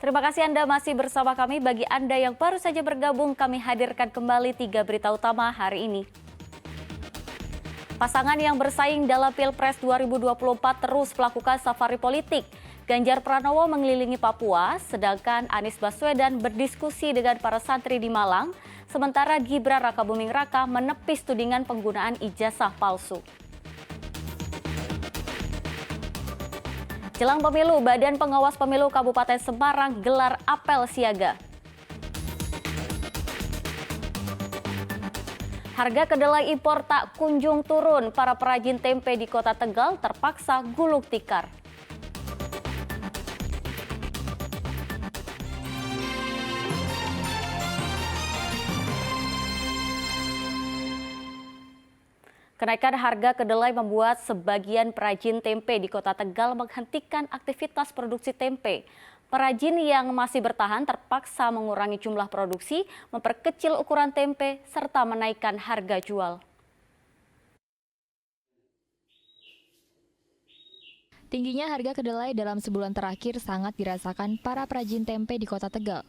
Terima kasih Anda masih bersama kami. Bagi Anda yang baru saja bergabung, kami hadirkan kembali 3 berita utama hari ini. Pasangan yang bersaing dalam Pilpres 2024 terus melakukan safari politik. Ganjar Pranowo mengelilingi Papua, sedangkan Anies Baswedan berdiskusi dengan para santri di Malang, sementara Gibran Rakabuming Raka menepis tudingan penggunaan ijazah palsu. Jelang pemilu, Badan Pengawas Pemilu Kabupaten Semarang gelar apel siaga. Harga kedelai impor tak kunjung turun, para perajin tempe di Kota Tegal terpaksa gulung tikar. Kenaikan harga kedelai membuat sebagian perajin tempe di Kota Tegal menghentikan aktivitas produksi tempe. Perajin yang masih bertahan terpaksa mengurangi jumlah produksi, memperkecil ukuran tempe, serta menaikkan harga jual. Tingginya harga kedelai dalam sebulan terakhir sangat dirasakan para perajin tempe di Kota Tegal.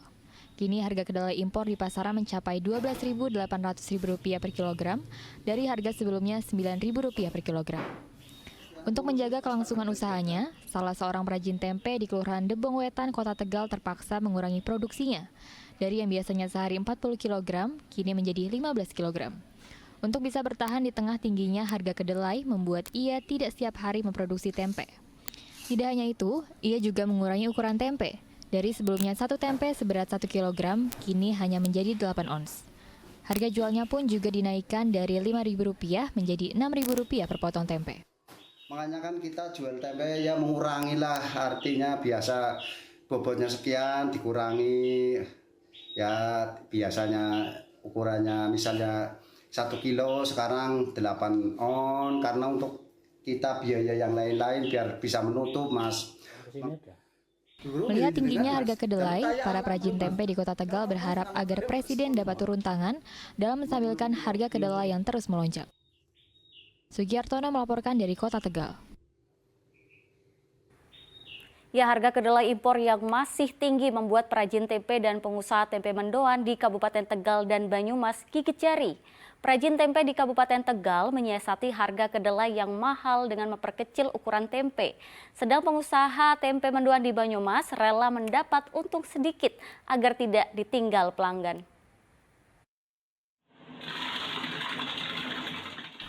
Kini harga kedelai impor di pasaran mencapai Rp12.800 per kilogram dari harga sebelumnya Rp9.000 per kilogram. Untuk menjaga kelangsungan usahanya, salah seorang perajin tempe di Kelurahan Debong Wetan, Kota Tegal terpaksa mengurangi produksinya. Dari yang biasanya sehari 40 kg, kini menjadi 15 kg. Untuk bisa bertahan di tengah tingginya harga kedelai membuat ia tidak setiap hari memproduksi tempe. Tidak hanya itu, ia juga mengurangi ukuran tempe. Dari sebelumnya satu tempe seberat 1 kg, kini hanya menjadi 8 ons. Harga jualnya pun juga dinaikkan dari Rp5.000 menjadi Rp6.000 per potong tempe. Makanya kan kita jual tempe ya mengurangi lah, artinya biasa bobotnya sekian dikurangi. Ya biasanya ukurannya misalnya 1 kilo sekarang 8 on, karena untuk kita biaya yang lain-lain biar bisa menutup, Mas. Melihat tingginya harga kedelai, para perajin tempe di Kota Tegal berharap agar Presiden dapat turun tangan dalam menstabilkan harga kedelai yang terus melonjak. Sugiartono melaporkan dari Kota Tegal. Ya, harga kedelai impor yang masih tinggi membuat perajin tempe dan pengusaha tempe mendoan di Kabupaten Tegal dan Banyumas gigit jari. Perajin tempe di Kabupaten Tegal menyiasati harga kedelai yang mahal dengan memperkecil ukuran tempe. Sedang pengusaha tempe mendoan di Banyumas rela mendapat untung sedikit agar tidak ditinggal pelanggan.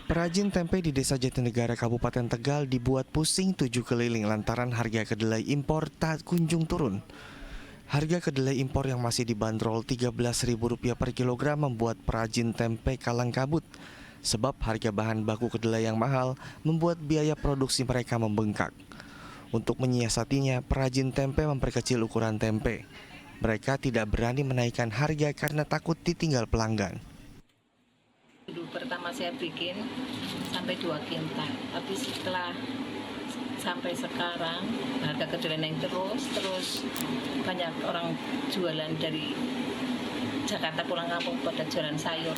Perajin tempe di Desa Jatinegara Kabupaten Tegal dibuat pusing 7 keliling lantaran harga kedelai impor tak kunjung turun. Harga kedelai impor yang masih dibanderol Rp13.000 per kilogram membuat perajin tempe kalang kabut. Sebab harga bahan baku kedelai yang mahal membuat biaya produksi mereka membengkak. Untuk menyiasatinya, perajin tempe memperkecil ukuran tempe. Mereka tidak berani menaikkan harga karena takut ditinggal pelanggan. Dulu pertama saya bikin sampai 2 kintal, tapi setelah sampai sekarang harga kedelai naik terus banyak orang jualan dari Jakarta pulang kampung pada jualan sayur.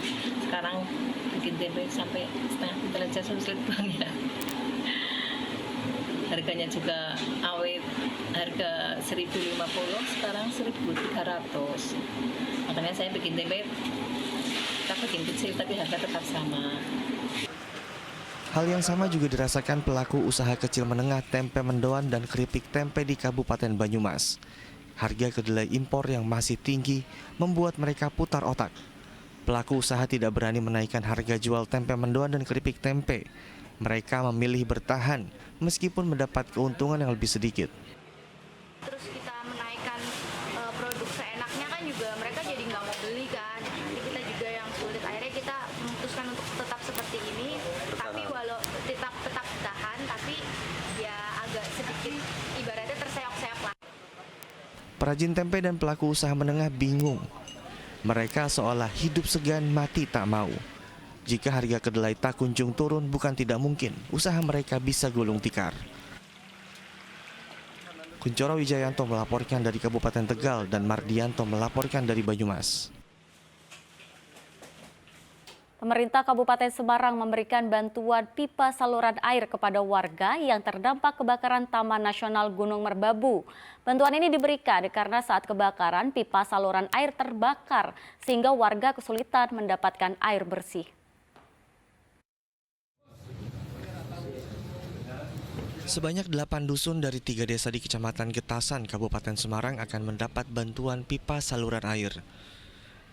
Sekarang bikin tempe sampai setengah kintal aja sulit bang ya. Harganya juga awet, harga 1.050 sekarang 1.300. Makanya saya bikin tempe kita bikin kecil tapi harga tetap sama. Hal yang sama juga dirasakan pelaku usaha kecil menengah tempe mendoan dan keripik tempe di Kabupaten Banyumas. Harga kedelai impor yang masih tinggi membuat mereka putar otak. Pelaku usaha tidak berani menaikkan harga jual tempe mendoan dan keripik tempe. Mereka memilih bertahan meskipun mendapat keuntungan yang lebih sedikit. Terus kita menaikkan produk seenaknya kan juga mereka jadi nggak mau beli kan. Nanti kita juga yang sulit. Akhirnya kita memutuskan untuk tetap seperti ini. Tapi walau tetap tahan, tapi ya agak sedikit ibaratnya terseok-seok lah. Perajin tempe dan pelaku usaha menengah bingung. Mereka seolah hidup segan mati tak mau. Jika harga kedelai tak kunjung turun, bukan tidak mungkin usaha mereka bisa gulung tikar. Kuncoro Wijayanto melaporkan dari Kabupaten Tegal dan Mardianto melaporkan dari Banyumas. Pemerintah Kabupaten Semarang memberikan bantuan pipa saluran air kepada warga yang terdampak kebakaran Taman Nasional Gunung Merbabu. Bantuan ini diberikan karena saat kebakaran pipa saluran air terbakar sehingga warga kesulitan mendapatkan air bersih. Sebanyak 8 dusun dari 3 desa di Kecamatan Getasan, Kabupaten Semarang akan mendapat bantuan pipa saluran air.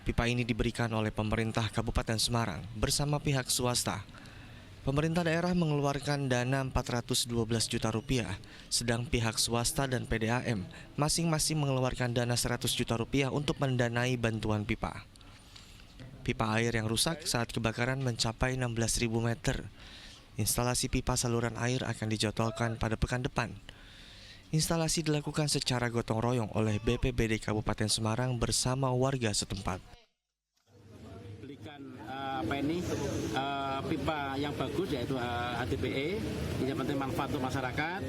Pipa ini diberikan oleh pemerintah Kabupaten Semarang bersama pihak swasta. Pemerintah daerah mengeluarkan dana 412 juta rupiah, sedang pihak swasta dan PDAM masing-masing mengeluarkan dana 100 juta rupiah untuk mendanai bantuan pipa. Pipa air yang rusak saat kebakaran mencapai 16.000 meter. Instalasi pipa saluran air akan dijadwalkan pada pekan depan. Instalasi dilakukan secara gotong royong oleh BPBD Kabupaten Semarang bersama warga setempat. Belikan pipa yang bagus yaitu HDPE, ini yang penting manfaat untuk masyarakat.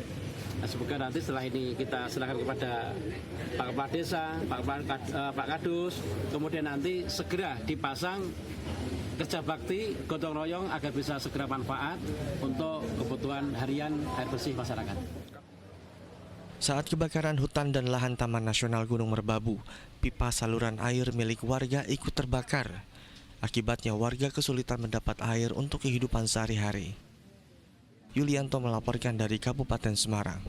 Nah, semoga nanti setelah ini kita serahkan kepada Pak Kepala Desa, Pak Kadus, kemudian nanti segera dipasang kerja bakti gotong royong agar bisa segera manfaat untuk kebutuhan harian air bersih masyarakat. Saat kebakaran hutan dan lahan Taman Nasional Gunung Merbabu, pipa saluran air milik warga ikut terbakar. Akibatnya warga kesulitan mendapat air untuk kehidupan sehari-hari. Yulianto melaporkan dari Kabupaten Semarang.